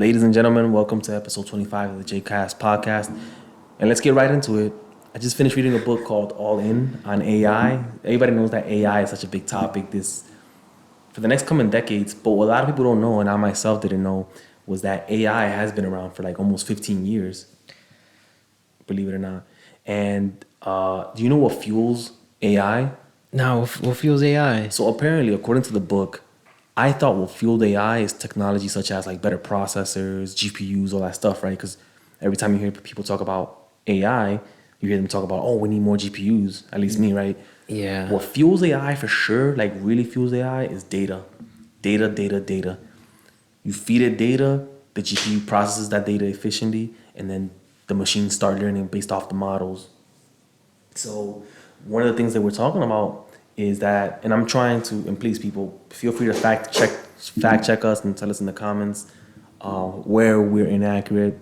Ladies and gentlemen, welcome to episode 25 of the Jaycast podcast. And let's get right into it. I just finished reading a book called All In on AI. Everybody knows that AI is such a big topic for the next coming decades. But what a lot of people don't know, and I myself didn't know, was that AI has been around for like almost 15 years, believe it or not. And do you know what fuels AI? Now, what fuels AI? So apparently, according to the book, I thought what fueled AI is technology such as like better processors, GPUs, all that stuff, right? Because every time you hear people talk about AI, you hear them talk about, oh, we need more GPUs. At least me, right? Yeah. What fuels AI for sure, like really fuels AI, is data. Data. You feed it data, the GPU processes that data efficiently, and then the machines start learning based off the models. So one of the things that we're talking about is that, and I'm trying to, and please people, feel free to fact check us and tell us in the comments where we're inaccurate.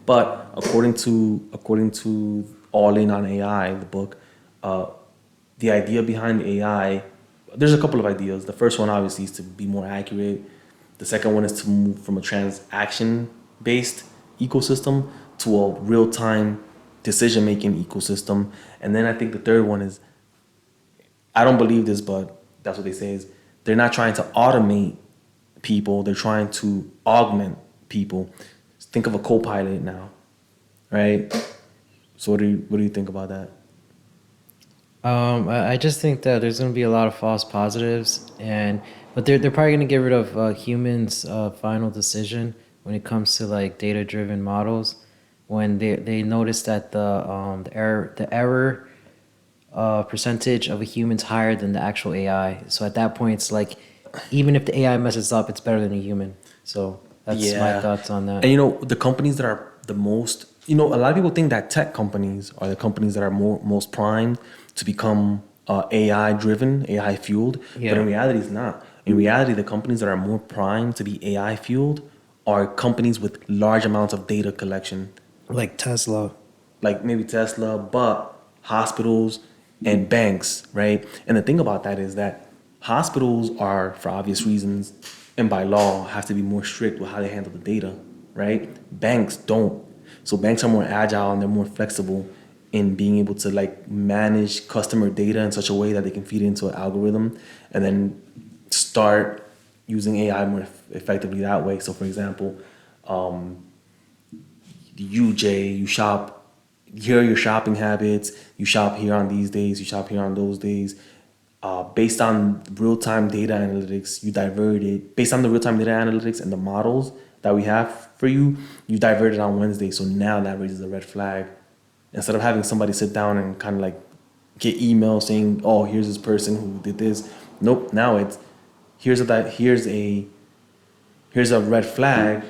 But according to All In on AI, the book, the idea behind AI, there's a couple of ideas. The first one obviously is to be more accurate. The second one is to move from a transaction based ecosystem to a real time decision making ecosystem. And then I think the third one is, I don't believe this, but that's what they say, is they're not trying to automate people, they're trying to augment people. Think of a co-pilot now, right? So what do you think about that? I just think that there's going to be a lot of false positives, but they're probably going to get rid of humans' final decision when it comes to like data-driven models. When they notice that the error percentage of a human's higher than the actual AI. So at that point, it's like even if the AI messes up, it's better than a human. So that's my thoughts on that. And the companies that are the most, a lot of people think that tech companies are the companies that are most primed to become AI driven, AI fueled. Yeah. But in reality, it's not. In reality, the companies that are more primed to be AI fueled are companies with large amounts of data collection, Like Tesla. like maybe Tesla, but hospitals and banks, right? And the thing about that is that hospitals are, for obvious reasons, and by law, have to be more strict with how they handle the data, right? Banks don't. So banks are more agile and they're more flexible in being able to like manage customer data in such a way that they can feed it into an algorithm and then start using AI more effectively that way. So for example, you shop, here are your shopping habits, you shop here on these days, you shop here on those days. Based on real-time data analytics, you divert it. Based on the real-time data analytics and the models that we have for you, you divert it on Wednesday. So now that raises a red flag. Instead of having somebody sit down and kind of like get emails saying, oh, here's this person who did this. Nope, now it's, here's a red flag.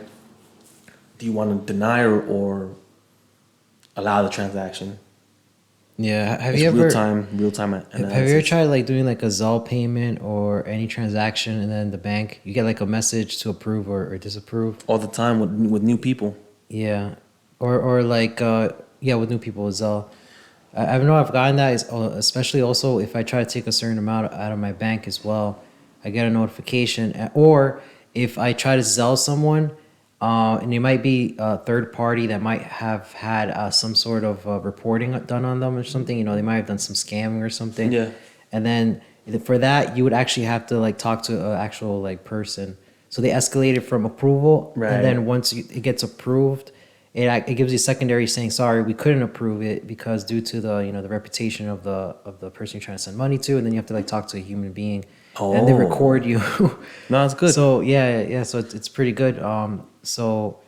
Do you want to deny or allow the transaction? Yeah. It's real-time analysis. Have you ever tried like doing like a Zelle payment or any transaction and then the bank, you get like a message to approve or disapprove? All the time with new people. Yeah. Or like, yeah, with new people as well. I know I've gotten that, especially also if I try to take a certain amount out of my bank as well. I get a notification. Or if I try to Zelle someone, and it might be a third party that might have had some sort of reporting done on them or something. They might have done some scamming or something. Yeah. And then for that, you would actually have to like talk to an actual like person. So they escalate it from approval, Right. and then once it gets approved, it gives you secondary saying, sorry, we couldn't approve it because due to the reputation of the person you're trying to send money to, and then you have to like talk to a human being, and they record you. No, it's good. So yeah, so it's pretty good. So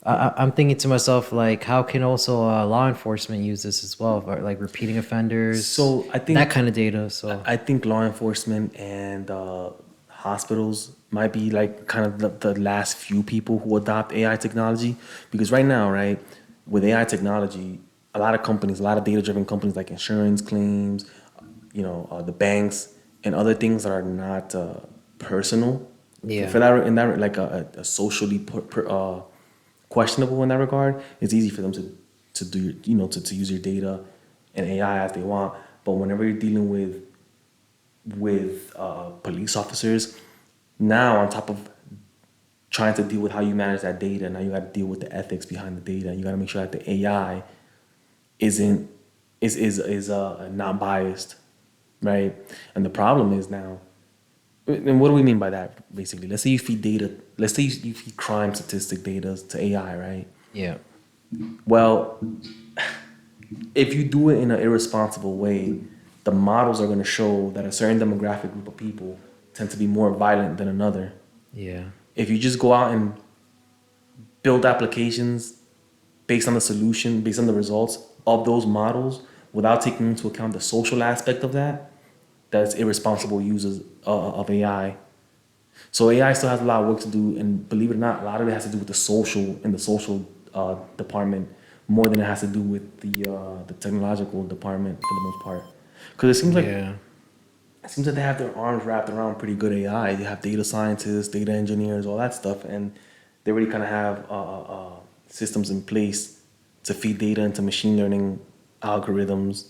I'm thinking to myself, like, how can also law enforcement use this as well, for like repeating offenders? So I think that kind of data. So I think law enforcement and hospitals might be like kind of the last few people who adopt AI technology, because right now, right, with AI technology, a lot of companies, a lot of data-driven companies like insurance claims, the banks and other things that are not personal. Yeah. For that, in that like a socially questionable in that regard, it's easy for them to do to use your data and AI as they want. But whenever you're dealing with police officers, now on top of trying to deal with how you manage that data. Now you got to deal with the ethics behind the data. You got to make sure that the AI isn't not biased, right? And the problem is now, and what do we mean by that? Basically, let's say you feed data. Let's say you feed crime statistic data to AI, right? Yeah. Well, if you do it in an irresponsible way, the models are going to show that a certain demographic group of people tend to be more violent than another. Yeah. If you just go out and build applications based on the solution, based on the results of those models, without taking into account the social aspect of that, that's irresponsible uses of AI. So AI still has a lot of work to do, and believe it or not, a lot of it has to do with the social department more than it has to do with the technological department for the most part. Because Yeah. it seems like they have their arms wrapped around pretty good AI. They have data scientists, data engineers, all that stuff, and they already kind of have systems in place to feed data into machine learning algorithms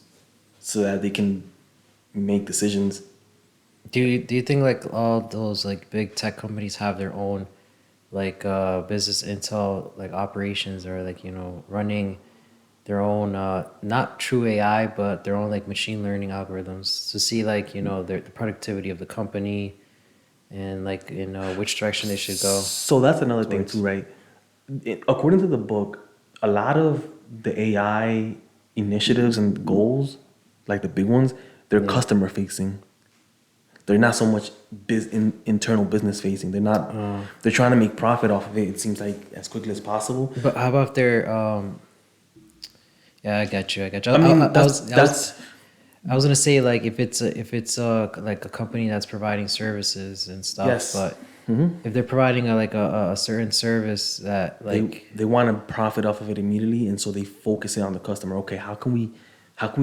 so that they can make decisions. Do you think like all those like big tech companies have their own like business intel like operations, or like running their own not true AI but their own like machine learning algorithms to see like the productivity of the company and like which direction they should go So that's another thing too, towards? right? According to the book, a lot of the AI initiatives and goals, like the big ones, they're Yeah. customer facing. They're not so much internal business facing. They're not. They're trying to make profit off of it. It seems like as quickly as possible. But how about their yeah, I got you. I got you. I mean, I was gonna say like if it's like a company that's providing services and stuff, yes. but if they're providing a certain service that like They want to profit off of it immediately, and so they focus in on the customer. Okay, how can we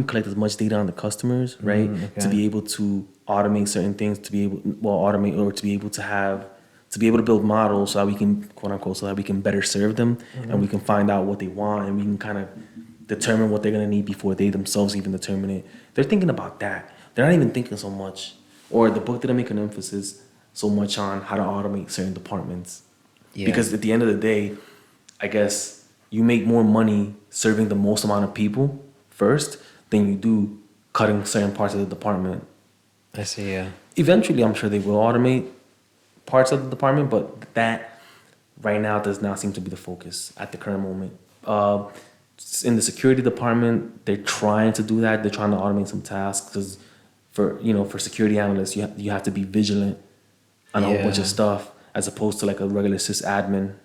collect as much data on the customers, right? To okay, be able to automate certain things, to be able automate, or to be able to have to be able to build models so that we can quote unquote so that we can better serve them, and we can find out what they want, and we can kind of determine what they're gonna need before they themselves even determine it. They're thinking about that. They're not even thinking so much, or the book didn't make an emphasis so much on how to automate certain departments. yeah. Because at the end of the day, I guess you make more money serving the most amount of people first than you do cutting certain parts of the department. I see. Yeah. Eventually, I'm sure they will automate parts of the department, but that right now does not seem to be the focus at the current moment. In the security department, they're trying to do that. They're trying to automate some tasks because for security analysts, you have to be vigilant on a whole bunch of Yeah. stuff as opposed to like a regular sysadmin.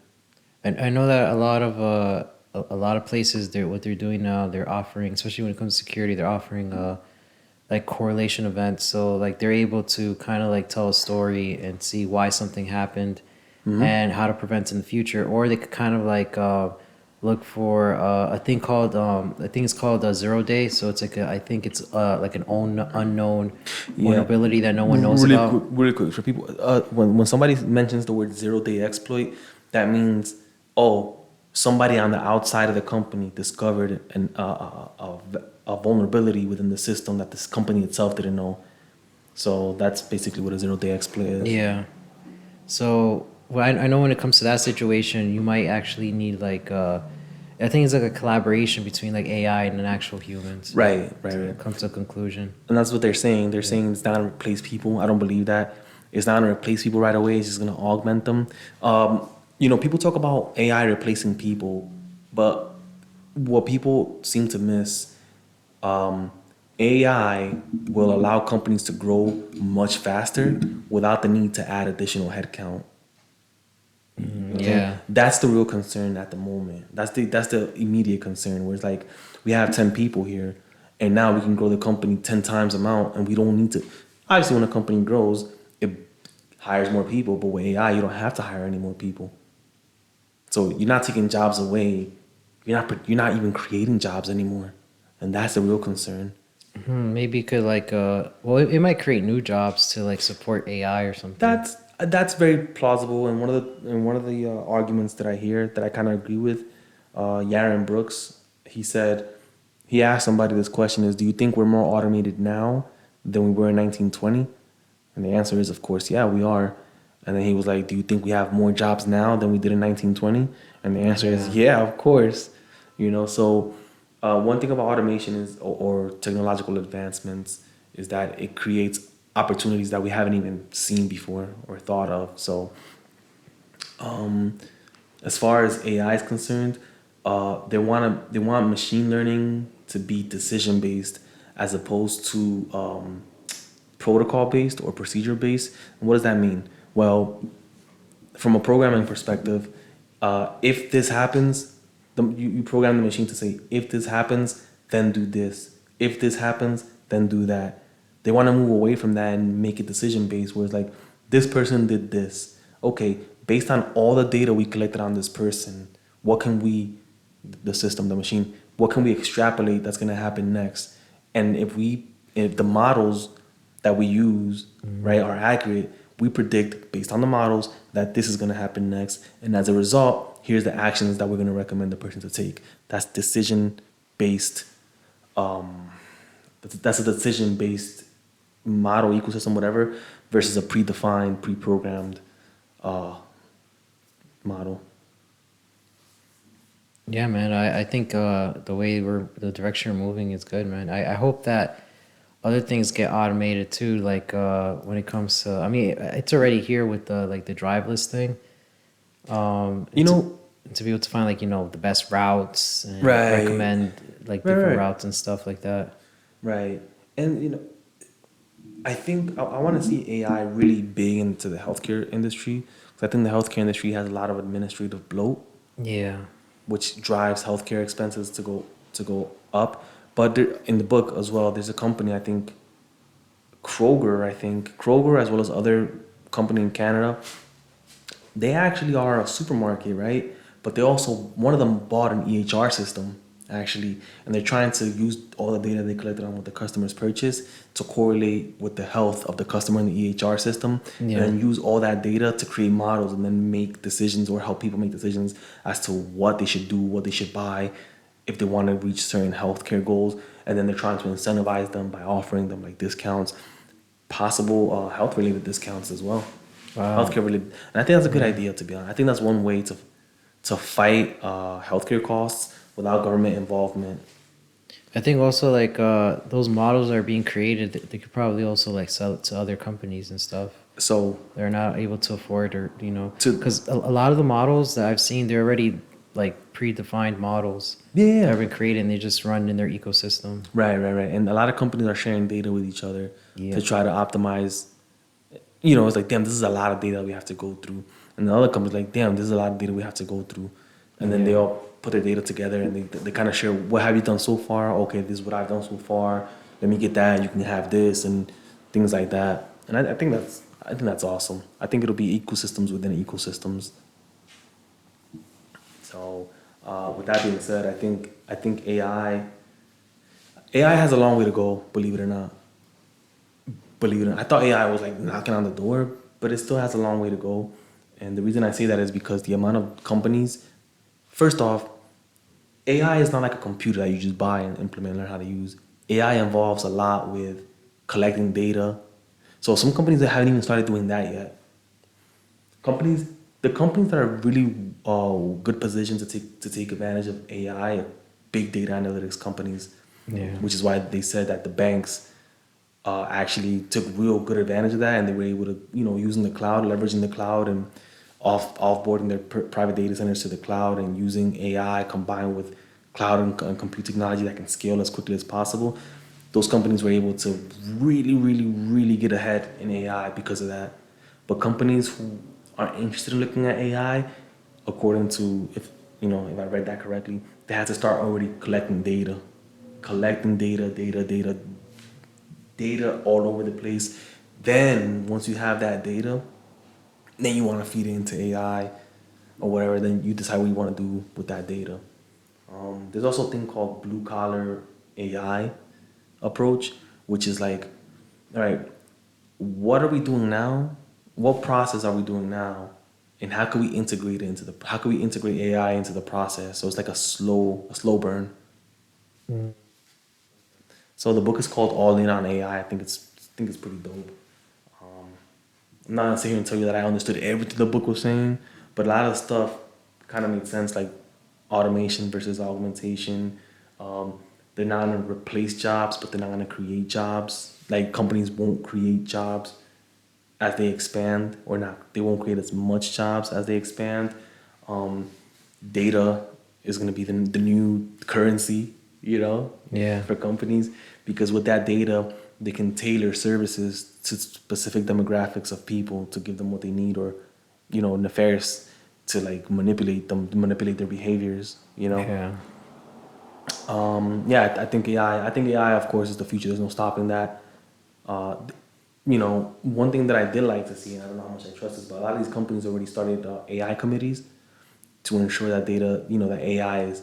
I know that a lot of places what they're doing now, they're offering, especially when it comes to security, they're offering like correlation events. So like they're able to kind of like tell a story and see why something happened and how to prevent in the future. Or they could kind of like look for a thing called I think it's called 0 day. So it's like I think it's like an unknown Yeah, vulnerability that no one knows about. really quick for people. When somebody mentions the word 0 day exploit, that means somebody on the outside of the company discovered a vulnerability within the system that this company itself didn't know. So that's basically what a 0 day exploit is. Yeah. So well, I know when it comes to that situation, you might actually need like I think it's like a collaboration between like AI and an actual human Right, right, to right. come to a conclusion. And that's what they're saying. They're saying it's not gonna replace people. I don't believe that. It's not gonna replace people right away. It's just gonna augment them. People talk about AI replacing people, but what people seem to miss, AI will allow companies to grow much faster without the need to add additional headcount. Okay, Yeah. that's the real concern at the moment. That's the immediate concern. Where it's like we have 10 people here, and now we can grow the company 10 times amount, and we don't need to. Obviously, when a company grows, it hires more people, but with AI, you don't have to hire any more people. So you're not taking jobs away. You're not even creating jobs anymore, and that's the real concern. Maybe it could like well it might create new jobs to like support AI or something. That's very plausible, and one of the arguments that I hear that I kind of agree with, Yaron Brooks, he asked somebody this question is, do you think we're more automated now than we were in 1920? And the answer is, of course, yeah, we are. And then he was like, "Do you think we have more jobs now than we did in 1920?" And the answer is, Yeah. "Yeah, of course." So one thing about automation is, or technological advancements, is that it creates opportunities that we haven't even seen before or thought of. So as far as AI is concerned, they want machine learning to be decision based as opposed to protocol based or procedure based. And what does that mean? Well, from a programming perspective, if this happens, you program the machine to say, if this happens, then do this. If this happens, then do that. They want to move away from that and make it decision based, where it's like, this person did this. Okay, based on all the data we collected on this person, what can we, the system, the machine, what can we extrapolate that's going to happen next? And if the models that we use, right, are accurate, we predict based on the models that this is going to happen next, and as a result, here's the actions that we're going to recommend the person to take. That's decision based. That's a decision based model, ecosystem, whatever, versus a predefined, pre-programmed uh, model. Yeah, man. I think the direction we're moving is good, man. I hope that other things get automated too, like when it comes to, I mean, it's already here with the driveless thing. You And know, to be able to find like, the best routes and right, recommend like right, different right, routes and stuff like that. right. And I think I want to see AI really big into the healthcare industry, because I think the healthcare industry has a lot of administrative bloat, Yeah. which drives healthcare expenses to go up. But in the book as well, there's a company, Kroger, as well as other company in Canada. They actually are a supermarket, right? But they also, one of them bought an EHR system actually, and they're trying to use all the data they collected on what the customers purchase to correlate with the health of the customer in the EHR system, and Yeah. then use all that data to create models and then make decisions or help people make decisions as to what they should do, what they should buy, if they want to reach certain healthcare goals. And then they're trying to incentivize them by offering them like discounts, possible health related discounts as well, Wow. healthcare related. And I think that's a good Yeah. idea, to be honest. I think that's one way to fight healthcare costs without government involvement. I think also like those models are being created. They could probably also like sell it to other companies and stuff. So They're not able to afford or to because a lot of the models that I've seen, they're already like predefined models yeah, yeah, that yeah. have been created and they just run in their ecosystem. Right. And a lot of companies are sharing data with each other to Yeah. try to optimize. It's like, damn, this is a lot of data we have to go through. And the other company's like, damn, this is a lot of data we have to go through. And then they Yeah. all put their data together and they kind of share, what have you done so far? Okay, this is what I've done so far. Let me get that. You can have this and things like that. And I think that's awesome. I think it'll be ecosystems within ecosystems. So with that being said, I think AI has a long way to go. Believe it or not, I thought AI was like knocking on the door, but it still has a long way to go. And the reason I say that is because the amount of companies, first off, AI is not like a computer that you just buy and implement and learn how to use. AI involves a lot with collecting data. So some companies that haven't even started doing that yet. Companies, the companies that are really good positioned to take advantage of AI, are big data analytics companies, Yeah. which is why they said that the banks actually took real good advantage of that, and they were able to, using the cloud, leveraging the cloud, and offboarding their private data centers to the cloud, and using AI combined with cloud and compute technology that can scale as quickly as possible. Those companies were able to really, really, really get ahead in AI because of that. But companies who are interested in looking at AI, according to, if I read that correctly, they had to start already collecting data all over the place. Then once you have that data, then you want to feed it into AI or whatever. Then you decide what you want to do with that data. There's also a thing called blue collar AI approach, which is like, all right, what are we doing now? What process are we doing now? And how can we integrate it how can we integrate AI into the process? So it's like a slow burn. Mm. So the book is called All In on AI. I think it's pretty dope. not gonna sit here and tell you that I understood everything the book was saying, but a lot of stuff kind of made sense, like automation versus augmentation. They're not gonna replace jobs, but they're not gonna create jobs. Like companies won't create jobs as they expand, or not. They won't create as much jobs as they expand. Um, Data is gonna be the new currency, Yeah. for companies, because with that data they can tailor services to specific demographics of people to give them what they need, or nefarious to like manipulate their behaviors. Yeah. Yeah, I think AI of course is the future. There's no stopping that. uh, One thing that I did like to see, and I don't know how much I trust this, but a lot of these companies already started AI committees to ensure that that AI is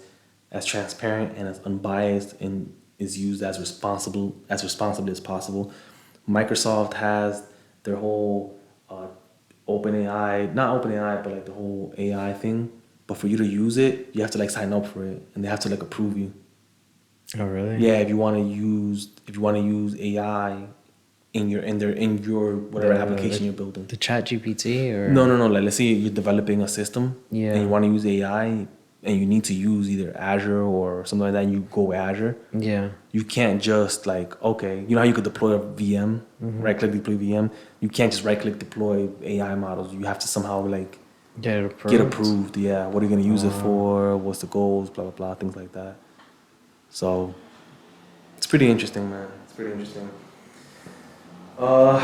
as transparent and as unbiased and is used as responsibly as possible. Microsoft has their whole open AI, not open AI, but like the whole AI thing. But for you to use it, you have to like sign up for it, and they have to like approve you. Oh, really? Yeah, if you want to use AI in your whatever application you're building. The Chat GPT No, or no, no. Like, let's say you're developing a system and you yeah. want to use AI, and you need to use either Azure or something like that, and you go Azure. Yeah. You can't just like, okay, you know how you could deploy a VM, right click deploy VM. You can't just right click deploy AI models. You have to somehow like Get it get approved. approved. Yeah, what are you gonna use it for? What's the goals? Blah blah blah, things like that. So it's pretty interesting, man. It's pretty interesting. Uh,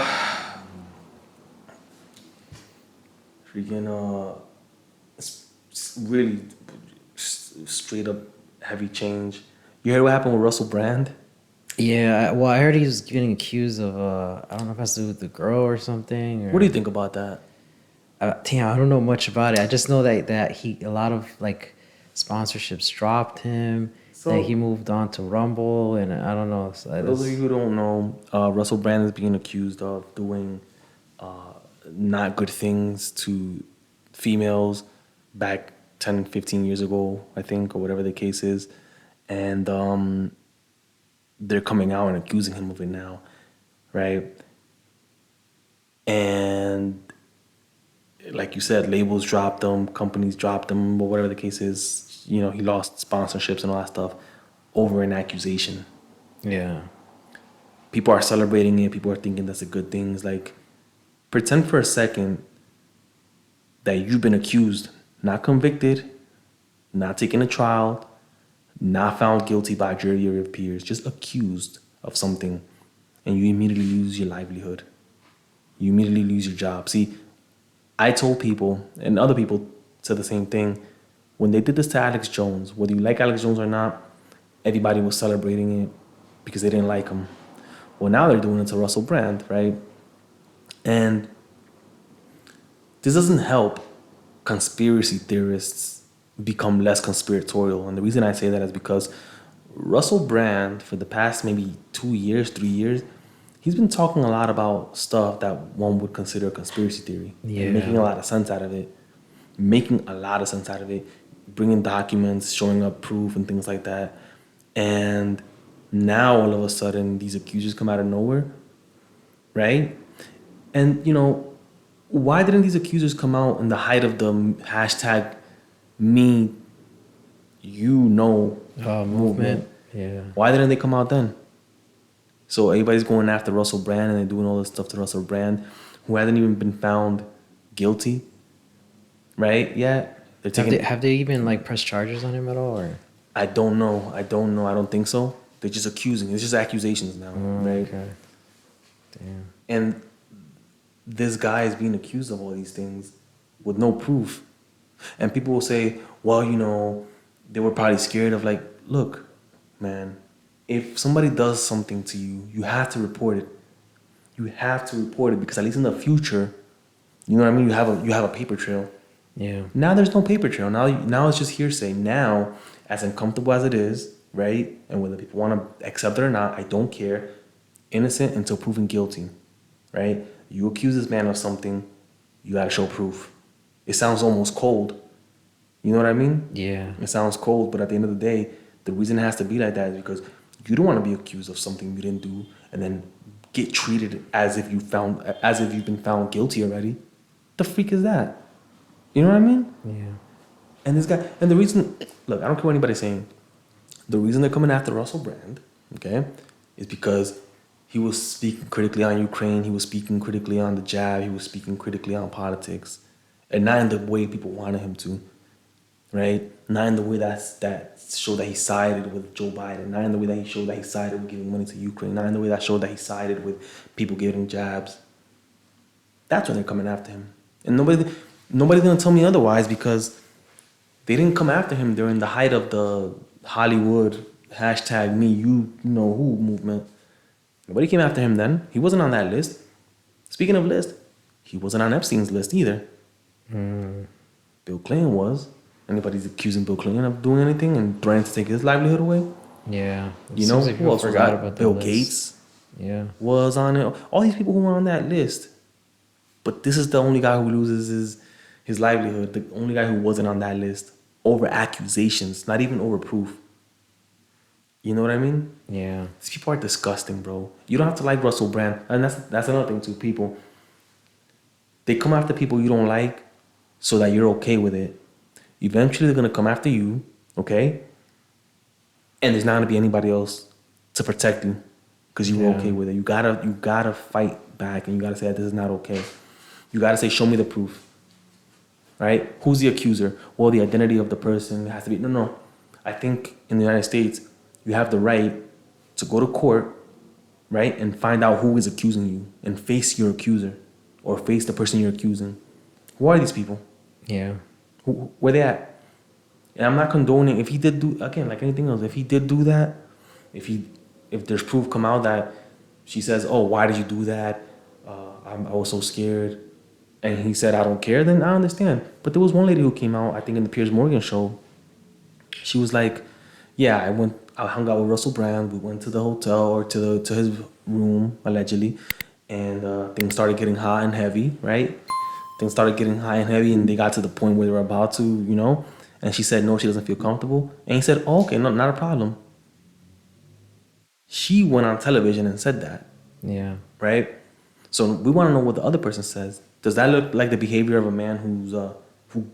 Freaking it's really straight up heavy change. You heard what happened with Russell Brand? Yeah, well, I heard he was getting accused of I don't know if it has to do with the girl or something What do or you think about that? damn, I don't know much about it. I just know that he a lot of like sponsorships dropped him, that he So, moved on to Rumble, and I don't know. So for those of you who don't know, Russell Brand is being accused of doing not good things to females back 10, 15 years ago, I think, or whatever the case is. And they're coming out and accusing him of it now, right? And like you said, labels dropped them, companies dropped them, but whatever the case is, he lost sponsorships and all that stuff over an accusation. yeah, People are celebrating it. People are thinking that's a good thing. It's like, pretend for a second that you've been accused, not convicted, not taken to trial, not found guilty by a jury or your peers, just accused of something, and you immediately lose your livelihood. You immediately lose your job. See, I told people, and other people said the same thing, when they did this to Alex Jones, whether you like Alex Jones or not, everybody was celebrating it because they didn't like him. Well, now they're doing it to Russell Brand, right? And this doesn't help conspiracy theorists become less conspiratorial. And the reason I say that is because Russell Brand, for the past maybe 2 years, 3 years, he's been talking a lot about stuff that one would consider a conspiracy theory and making yeah, a lot of sense out of it. Making a lot of sense out of it, bringing documents, showing up proof and things like that. And now all of a sudden, these accusers come out of nowhere, right? And why didn't these accusers come out in the height of the hashtag me movement? movement. Yeah, Why didn't they come out then? So everybody's going after Russell Brand and they're doing all this stuff to Russell Brand, who hasn't even been found guilty, right? Yet they're have they taking. have they even like pressed charges on him at all or? I don't know. I don't know. I don't think so. They're just accusing. It's just accusations now, Oh, right? okay, damn. And this guy is being accused of all these things with no proof. And people will say, well, they were probably scared of, like, look, man, if somebody does something to you, you have to report it. You have to report it because at least in the future, you know what I mean? You have a paper trail. Yeah, Now there's no paper trail. Now it's just hearsay. Now, as uncomfortable as it is, right? And whether people want to accept it or not, I don't care. Innocent until proven guilty, right? You accuse this man of something, you gotta show proof. It sounds almost cold. You know what I mean? yeah, It sounds cold, but at the end of the day, the reason it has to be like that is because you don't want to be accused of something you didn't do and then get treated as if you've been found guilty already. The freak is that? You know what I mean? Yeah. And this guy, and the reason, look, I don't care what anybody's saying. The reason they're coming after Russell Brand, okay, is because he was speaking critically on Ukraine. He was speaking critically on the jab. He was speaking critically on politics, and not in the way people wanted him to, right? Not in the way that showed that he sided with Joe Biden. Not in the way that he showed that he sided with giving money to Ukraine. Not in the way that showed that he sided with people giving jabs. That's when they're coming after him, and nobody's gonna tell me otherwise because they didn't come after him during the height of the Hollywood hashtag me you know who movement. Nobody came after him then. He wasn't on that list. Speaking of list, he wasn't on Epstein's list either. Bill Clinton was. Anybody's accusing Bill Clinton of doing anything and threatening to take his livelihood away. Yeah. It You know, seems like who people else was forgot that? about Bill that list. Gates Yeah. was on it. All these people who were on that list. But this is the only guy who loses his livelihood. The only guy who wasn't on that list. Over accusations, not even over proof. You know what I mean? Yeah. These people are disgusting, bro. You don't have to like Russell Brand. And that's another thing too. People, they come after people you don't like so that you're okay with it. Eventually they're gonna come after you, okay? And there's not gonna be anybody else to protect you because you were Yeah. okay with it. You gotta fight back and you gotta say that this is not okay. You gotta say, show me the proof. Right? Who's the accuser? Well, the identity of the person has to be. No. I think in the United States, you have the right to go to court, right, and find out who is accusing you and face your accuser or face the person you're accusing. Who are these people? Yeah. Where they at? And I'm not condoning if he did do again like anything else. If he did do that, if there's proof come out that she says, "Oh, why did you do that? I was so scared," and he said, "I don't care," then I understand. But there was one lady who came out, I think in the Piers Morgan show. She was like, "Yeah, I hung out with Russell Brand. We went to the hotel or to his room allegedly, and things started getting hot and heavy, right? Things started getting high and heavy, and they got to the point where they were about to, you know." And she said, "No, she doesn't feel comfortable." And he said, "Oh, okay, no, not a problem." She went on television and said that, Yeah. right? So we want to know what the other person says. Does that look like the behavior of a man who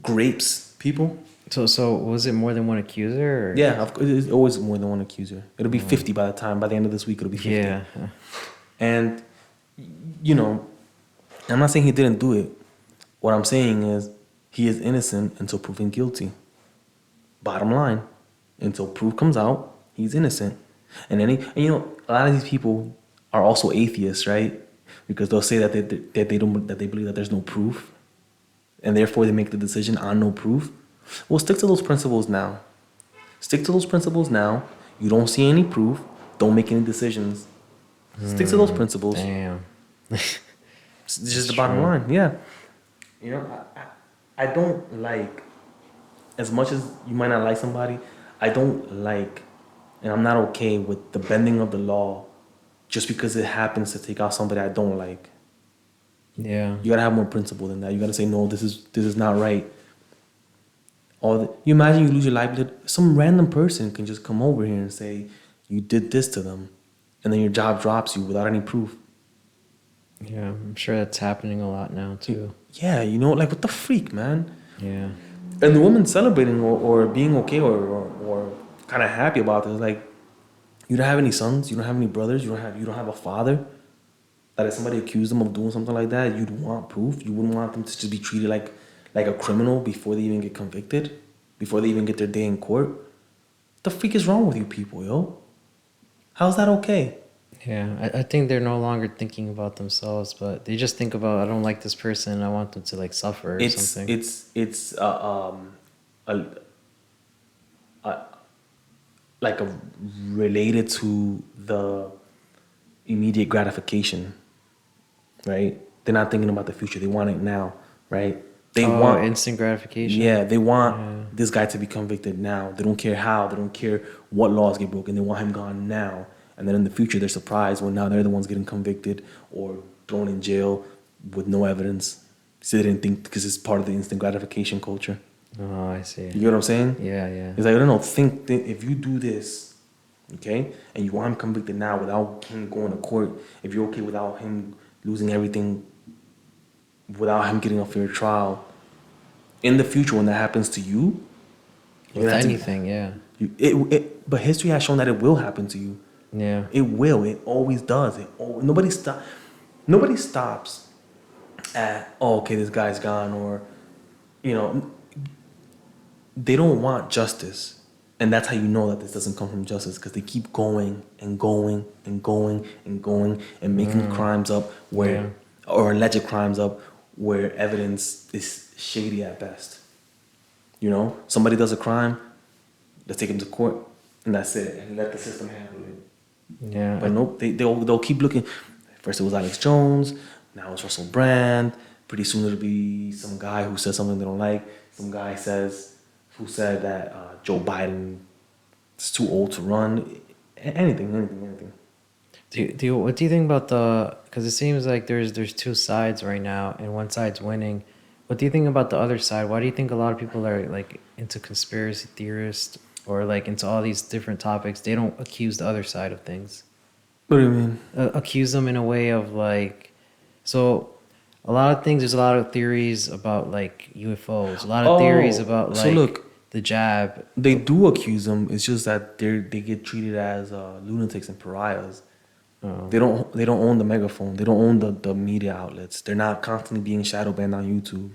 grapes people? So was it more than one accuser? Or? Yeah, of course, it's always more than one accuser. It'll be 50 by the end of this week. It'll be 50. Yeah. And you know, I'm not saying he didn't do it. What I'm saying is he is innocent until proven guilty. Bottom line, until proof comes out, he's innocent. And you know, a lot of these people are also atheists, right? Because they'll say that they believe that there's no proof, and therefore they make the decision on no proof. Well, stick to those principles now. Stick to those principles now. You don't see any proof, don't make any decisions. Stick to those principles. Damn. It's just the bottom line. Yeah. You know, I don't like, as much as you might not like somebody, I don't like, and I'm not okay with the bending of the law just because it happens to take out somebody I don't like. Yeah. You gotta have more principle than that. You gotta say, no, this is not right. You imagine you lose your livelihood, some random person can just come over here and say you did this to them, and then your job drops you without any proof. Yeah. I'm sure that's happening a lot now too. Yeah, you know, like what the freak, man? Yeah. And the woman celebrating or being okay or kind of happy about this, like, you don't have any sons, you don't have any brothers, you don't have a father. That if somebody accused them of doing something like that, you'd want proof. You wouldn't want them to just be treated like a criminal before they even get convicted, before they even get their day in court. What the freak is wrong with you people, yo? How's that okay? Yeah. I think they're no longer thinking about themselves, but they just think about, I don't like this person, I want them to like suffer or something. It's like a related to the immediate gratification, right? They're not thinking about the future. They want it now, right? They want instant gratification. Yeah, they want this guy to be convicted now. They don't care how. They don't care what laws get broken. They want him gone now. And then in the future, they're surprised when now they're the ones getting convicted or thrown in jail with no evidence. So they didn't think, because it's part of the instant gratification culture. Oh, I see. You get what I'm saying? Yeah. It's like, I don't know, think if you do this, okay, and you want him convicted now without him going to court, if you're okay without him losing everything, without him getting a fair trial, in the future when that happens to you, you're With gonna have to. anything, yeah. But history has shown that it will happen to you. Yeah. It will. It always does. Nobody stop. Nobody stops at, oh, okay, this guy's gone, or you know, they don't want justice, and that's how you know that this doesn't come from justice, because they keep going and going and going and going and making crimes up Yeah. where, or alleged crimes up where evidence is shady at best. You know, somebody does a crime, let's take him to court, and that's it, and let the system handle it. Yeah. But nope, they'll keep looking. First it was Alex Jones, now it's Russell Brand. Pretty soon it'll be some guy who says something they don't like. Some guy who said that Joe Biden is too old to run. Anything. What do you think about the? Because it seems like there's two sides right now, and one side's winning. What do you think about the other side? Why do you think a lot of people are like into conspiracy theorists or like into all these different topics? They don't accuse the other side of things. What do you mean? Accuse them in a way of like, so a lot of things. There's a lot of theories about like UFOs. A lot of theories Oh, about so like look, the jab. they do accuse them. It's just that they get treated as lunatics and pariahs. Oh. They don't own the megaphone. They don't own the media outlets. They're not constantly being shadow banned on YouTube.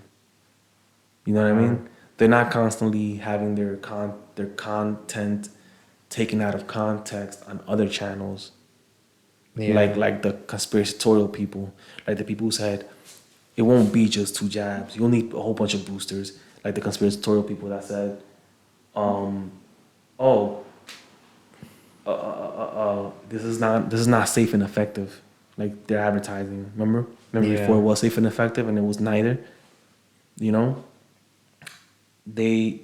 You know what I mean? They're not constantly having their content taken out of context on other channels. Yeah. Like the conspiratorial people, like the people who said it won't be just 2 jabs. You'll need a whole bunch of boosters. Like the conspiratorial people that said, oh, this is not safe and effective. Like their advertising. Remember Yeah. before it was safe and effective, and it was neither. You know, they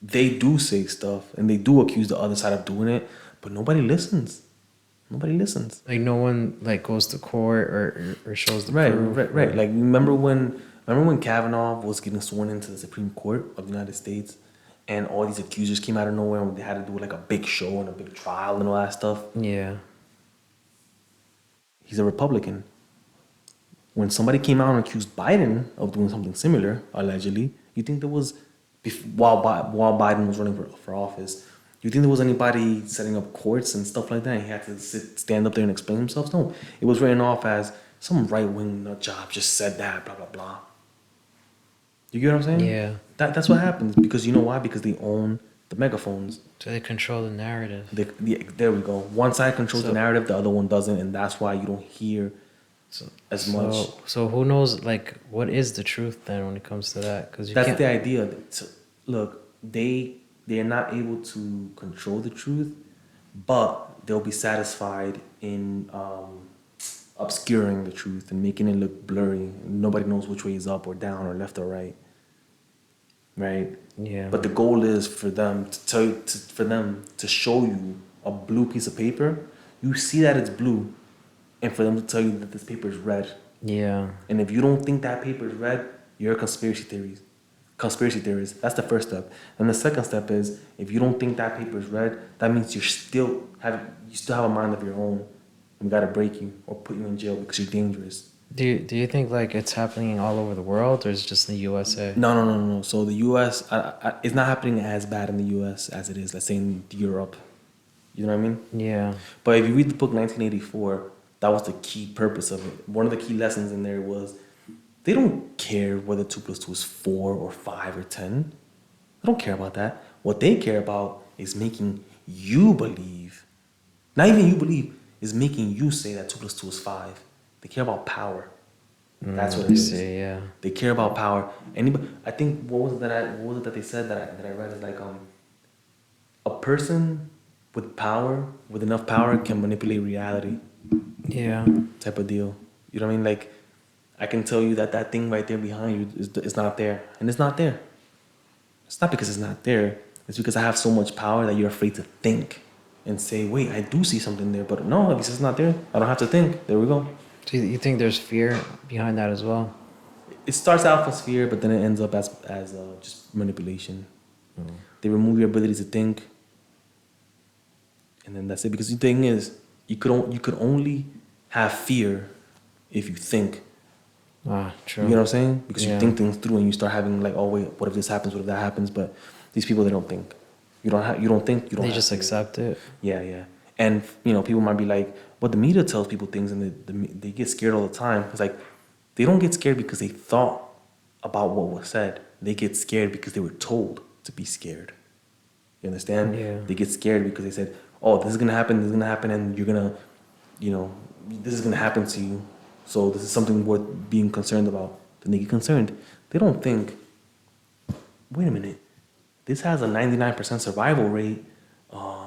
do say stuff and they do accuse the other side of doing it, but nobody listens. Nobody listens. Like no one like goes to court or shows the Right, proof. right. Like remember when Kavanaugh was getting sworn into the Supreme Court of the United States, and all these accusers came out of nowhere, and they had to do like a big show and a big trial and all that stuff. Yeah. He's a Republican. When somebody came out and accused Biden of doing something similar, allegedly, you think there was, while Biden was running for office, you think there was anybody setting up courts and stuff like that, and he had to stand up there and explain himself? No. It was written off as some right-wing nut job just said that, blah, blah, blah. You get what I'm saying? Yeah. That's what happens, because you know why? Because they own the megaphones. So they control the narrative. There we go. One side controls the So- narrative, the other one doesn't, and that's why you don't hear as much. So who knows? Like, what is the truth then when it comes to that? Because That's the idea. Look, they're not able to control the truth, but they'll be satisfied in obscuring the truth and making it look blurry. Nobody knows which way is up or down or left or right. Right? Yeah. But the goal is for them to show you a blue piece of paper. You see that it's blue, and for them to tell you that this paper is red. Yeah. And if you don't think that paper is red, you're a conspiracy theorist. That's the first step. And the second step is, if you don't think that paper is red, that means you still have a mind of your own. And we gotta break you or put you in jail because you're dangerous. Do you think like it's happening all over the world, or is it just in the USA? No. So the U.S. It's not happening as bad in the U.S. as it is, let's say, in Europe. You know what I mean? Yeah. But if you read the book 1984, that was the key purpose of it. One of the key lessons in there was they don't care whether 2 + 2 is 4 or 5 or 10. They don't care about that. What they care about is making you believe. Not even you believe, is making you say that 2 + 2 is 5. They care about power. That's what it is. See, yeah. They care about power. Anybody, I think what was it that they said that I read is like a person with power, with enough power, can manipulate reality. Yeah. Type of deal. You know what I mean? Like, I can tell you that thing right there behind you is not there, and it's not there. It's not because it's not there. It's because I have so much power that you're afraid to think and say, "Wait, I do see something there," but no, because it's not there, I don't have to think. There we go. Do you think there's fear behind that as well? It starts out as fear, but then it ends up as just manipulation. They remove your ability to think, and then that's it. Because the thing is, you could only have fear if you think. Ah, You get true. what I'm saying? Because you Yeah. think things through and you start having like, oh wait, what if this happens? What if that happens? But these people, they don't think. You don't think. You don't They have just fear. accept it. Yeah, yeah. And people might be like, but the media tells people things, and they get scared all the time. It's like they don't get scared because they thought about what was said. They get scared because they were told to be scared. You understand? Yeah. They get scared because they said, "Oh, this is gonna happen. This is gonna happen, and you're gonna, you know, this is gonna happen to you. So this is something worth being concerned about." Then they get concerned. They don't think, "Wait a minute, this has a 99% survival rate.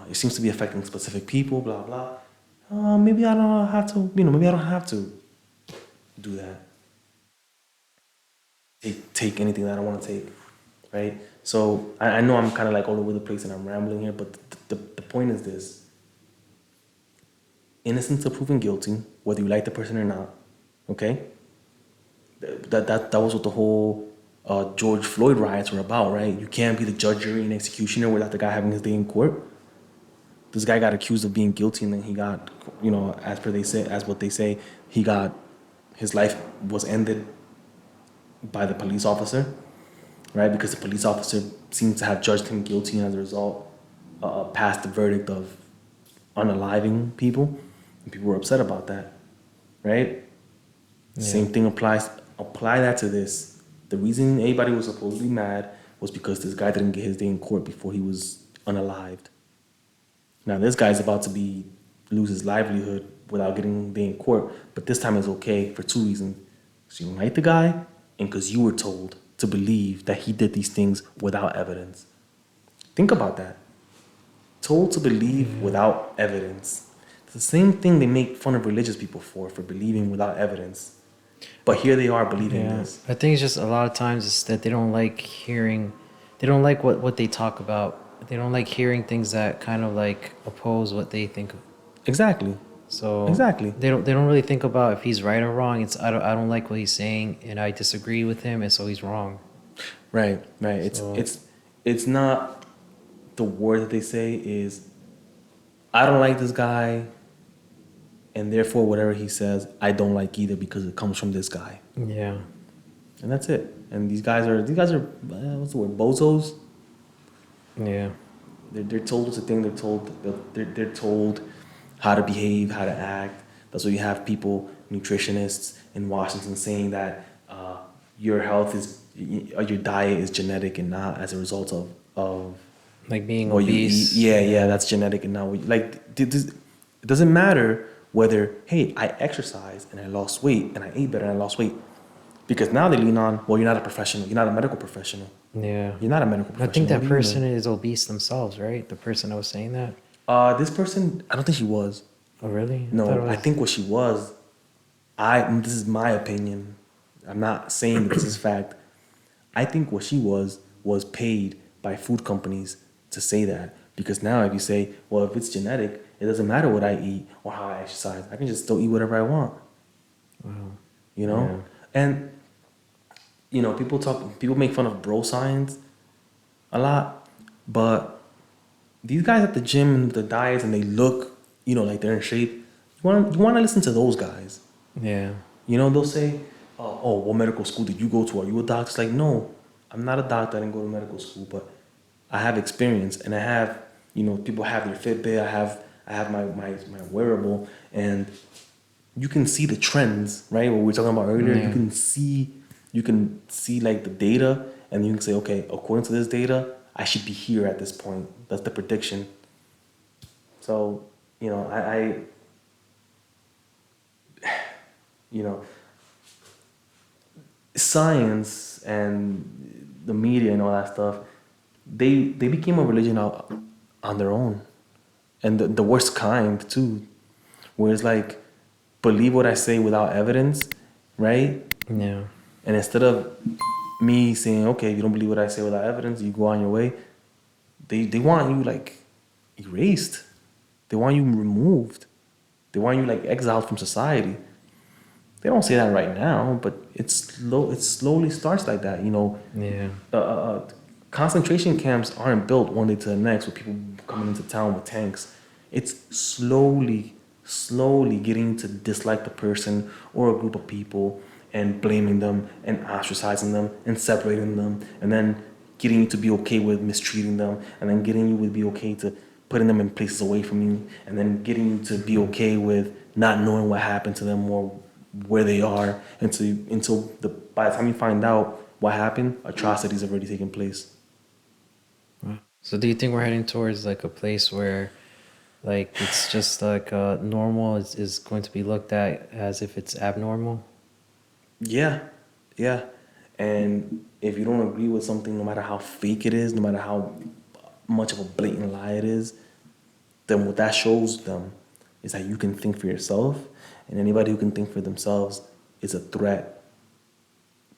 It seems to be affecting specific people. Blah blah. Maybe I don't have to. Maybe I don't have to do that. Take anything that I want to take, right? So I know I'm kind of like all over the place and I'm rambling here, but the point is this: innocent to proven guilty, whether you like the person or not. Okay, that was what the whole George Floyd riots were about, right? You can't be the judge, jury, and executioner without the guy having his day in court. This guy got accused of being guilty, and then he got, as what they say, he got his life was ended by the police officer, right? Because the police officer seems to have judged him guilty, and as a result, passed the verdict of unaliving people, and people were upset about that, right? Yeah. Same thing applies. Apply that to this. The reason anybody was supposedly mad was because this guy didn't get his day in court before he was unalived. Now this guy's about to be lose his livelihood without getting day in court, but this time it's okay for two reasons: because you don't like the guy, and because you were told to believe that he did these things without evidence. Think about that. Told to believe Yeah. without evidence. It's the same thing they make fun of religious people for believing without evidence. But here they are believing Yeah. this. I think it's just a lot of times it's that they don't like hearing, they don't like what they talk about. They don't like hearing things that kind of like oppose what they think. Exactly. So Exactly. they don't really think about if he's right or wrong. It's I don't like what he's saying and I disagree with him and so he's wrong. Right, right. So It's not the word that they say is I don't like this guy, and therefore whatever he says I don't like either because it comes from this guy. yeah. And that's it. And these guys are what's the word, bozos. Yeah. They're told what's the thing. They're told how to behave, how to act. That's why you have people, nutritionists in Washington, saying that your health is your diet is genetic and not as a result of Like being what you eat. obese. Yeah, yeah, Yeah. that's genetic and not what you, like. It doesn't matter whether hey I exercised and I lost weight and I ate better and I lost weight, because now they lean on, well, you're not a professional, you're not a medical professional, Yeah. you're not a medical I think professional. What that do you know? person is obese themselves, right? The person that was saying that. This person, I don't think she was. Oh, really? I thought it No, I was. think what she was, this is my opinion. I'm not saying that this is fact. I think what she was paid by food companies to say that. Because now if you say, well, if it's genetic, it doesn't matter what I eat or how I exercise. I can just still eat whatever I want, Wow. you Yeah. know? And, people make fun of bro science a lot, but these guys at the gym and the diets and they look, like they're in shape. You want to listen to those guys. Yeah. They'll say, "Oh, what medical school did you go to? Are you a doctor?" It's like, no, I'm not a doctor. I didn't go to medical school, but I have experience, and I have, people have their Fitbit. I have my wearable, and you can see the trends, right? What we were talking about earlier. You Yeah. can see like the data, and you can say, okay, according to this data, I should be here at this point. That's the prediction. So, you know, science and the media and all that stuff, they became a religion on their own, and the worst kind too, where it's like believe what I say without evidence, right? Yeah. And instead of me saying, okay, you don't believe what I say without evidence, you go on your way. They want you like erased. They want you removed. They want you like exiled from society. They don't say that right now, but it's slow. It slowly starts like that. Yeah. Uh, uh, uh, Concentration camps aren't built one day to the next with people coming into town with tanks It's slowly getting to dislike the person or a group of people and blaming them and ostracizing them and separating them and then getting you to be okay with mistreating them and then getting you to be okay to putting them in places away from you and then getting you to be okay with not knowing what happened to them or where they are until by the time you find out what happened, atrocities have already taken place. Wow. So do you think we're heading towards like a place where like it's just like normal is going to be looked at as if it's abnormal? Yeah, yeah. And if you don't agree with something, no matter how fake it is, no matter how much of a blatant lie it is, then what that shows them is that you can think for yourself, and anybody who can think for themselves is a threat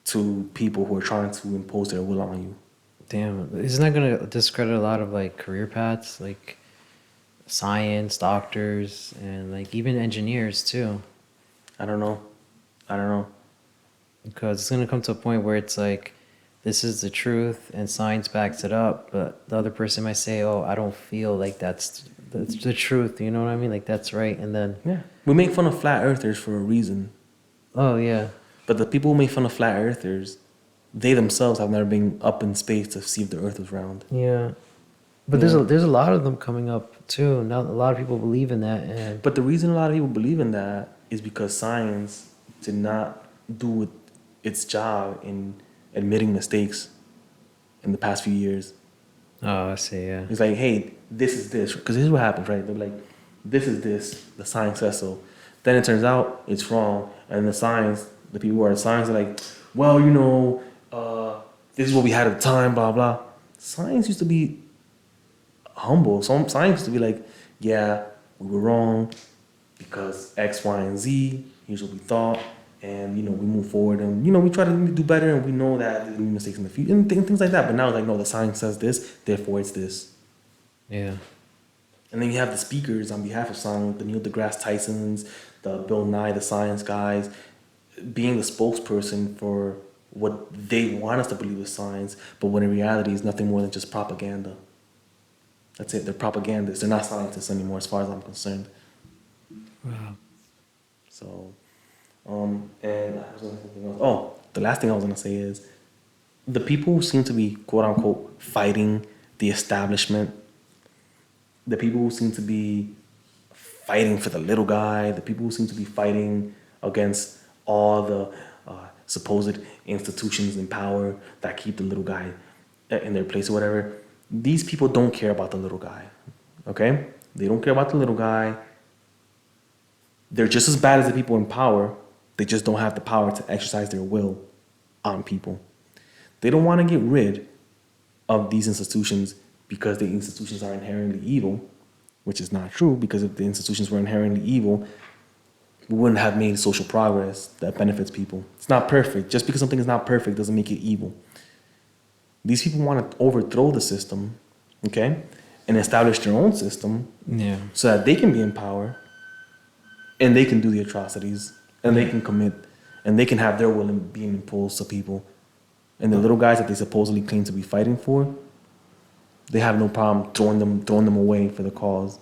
to people who are trying to impose their will on you. Damn, isn't that going to discredit a lot of like career paths, like science, doctors, and like even engineers too? I don't know. I don't know. Because it's going to come to a point where it's like, this is the truth and science backs it up, but the other person might say, oh, I don't feel like that's the truth. You know what I mean? Like that's right. And then, Yeah. We make fun of flat earthers for a reason. oh, yeah. But the people who make fun of flat earthers, they themselves have never been up in space to see if the earth was round. Yeah. But Yeah. there's a lot of them coming up too. Now a lot of people believe in that, and But the reason a lot of people believe in that is because science did not do its job in admitting mistakes in the past few years. oh, I see, yeah. It's like, hey, this is this. Because here's what happens, right? They're like, this is this. The science says so. Then it turns out it's wrong. And the people who are in science are like, well, this is what we had at the time, blah, blah. Science used to be humble. Some science used to be like, yeah, we were wrong because X, Y, and Z. Here's what we thought, and we move forward, and we try to do better, and we know that there's gonna be mistakes in the future, and things like that. But now it's like, no, the science says this, therefore it's this. Yeah. And then you have the speakers on behalf of science, the Neil deGrasse Tysons, the Bill Nye, the science guys, being the spokesperson for what they want us to believe is science, but when in reality is nothing more than just propaganda. That's it. They're propagandists. They're not scientists anymore, as far as I'm concerned. Wow. So, and I was gonna say something else. Oh, the last thing I was gonna say is the people who seem to be quote unquote fighting the establishment, the people who seem to be fighting for the little guy, the people who seem to be fighting against all the supposed institutions in power that keep the little guy in their place or whatever. These people don't care about the little guy, okay? They don't care about the little guy. They're just as bad as the people in power. They just don't have the power to exercise their will on people. They don't want to get rid of these institutions because the institutions are inherently evil, which is not true, because if the institutions were inherently evil, we wouldn't have made social progress that benefits people. It's not perfect. Just because something is not perfect doesn't make it evil. These people want to overthrow the system, okay, and establish their own system, Yeah. so that they can be in power and they can do the atrocities and they can commit and they can have their will being imposed to people. And the little guys that they supposedly claim to be fighting for, they have no problem throwing them away for the cause.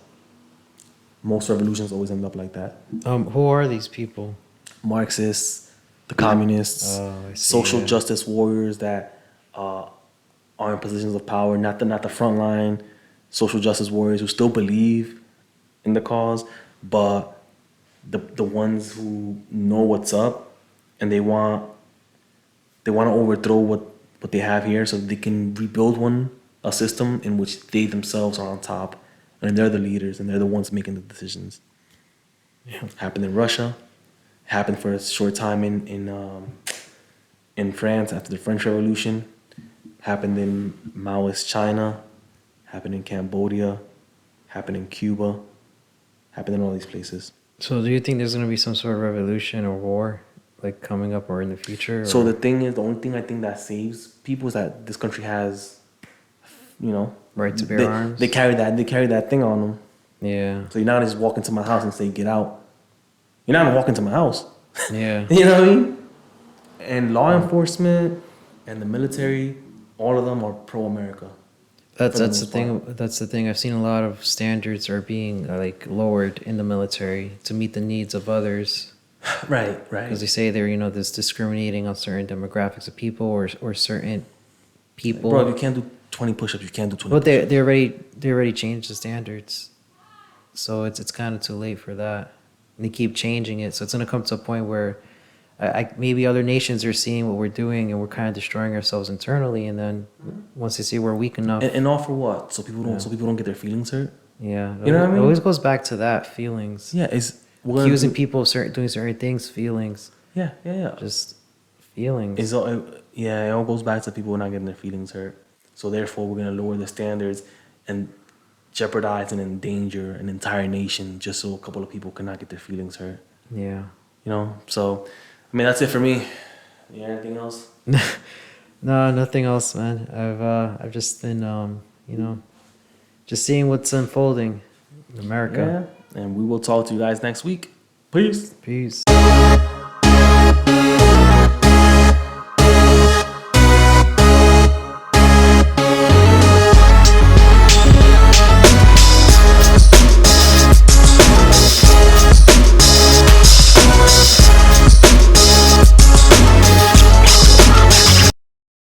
Most revolutions always end up like that. Who are these people? Marxists, the communists, Oh, I see, social yeah. justice warriors that are in positions of power, not the front line, social justice warriors who still believe in the cause, but the ones who know what's up and they want to overthrow what they have here so they can rebuild a system in which they themselves are on top and they're the leaders and they're the ones making the decisions. Yeah. Happened in Russia, happened for a short time in France after the French Revolution, happened in Maoist China, happened in Cambodia, happened in Cuba, happened in all these places. So do you think there's going to be some sort of revolution or war like coming up or in the future? So or- the thing is, the only thing I think that saves people is that this country has, Right to bear arms? They carry that thing on them. Yeah. So you're not just walk into my house and say get out. You're not gonna walk into my house. Yeah. You know what I mean? And law enforcement and the military, all of them are pro-America. That's for the that's the most part. thing. That's the thing. I've seen a lot of standards are being like lowered in the military to meet the needs of others Right, because right. they say they're this discriminating on certain demographics of people or certain Bro, if people. you can't do 20 push-ups, you can't do 20 But they push-ups. they already changed the standards, so it's kind of too late for that. And they keep changing it, so it's gonna come to a point where maybe other nations are seeing what we're doing and we're kind of destroying ourselves internally, and then once they see we're weak enough, And all for what? So people don't yeah, so people don't get their feelings hurt. yeah, You know what I it always mean? goes back to that feelings, Yeah, it's we're gonna accusing do. people of doing certain things, feelings, Yeah, yeah, yeah. just It's feelings. all yeah. It all goes back to people not getting their feelings hurt. So therefore, we're gonna lower the standards and jeopardize and endanger an entire nation just so a couple of people cannot get their feelings hurt. Yeah. You know. So, I mean, that's it for me. Yeah. Anything else? No, nothing else, man. I've just been just seeing what's unfolding in America. Yeah. And we will talk to you guys next week. Peace. Peace.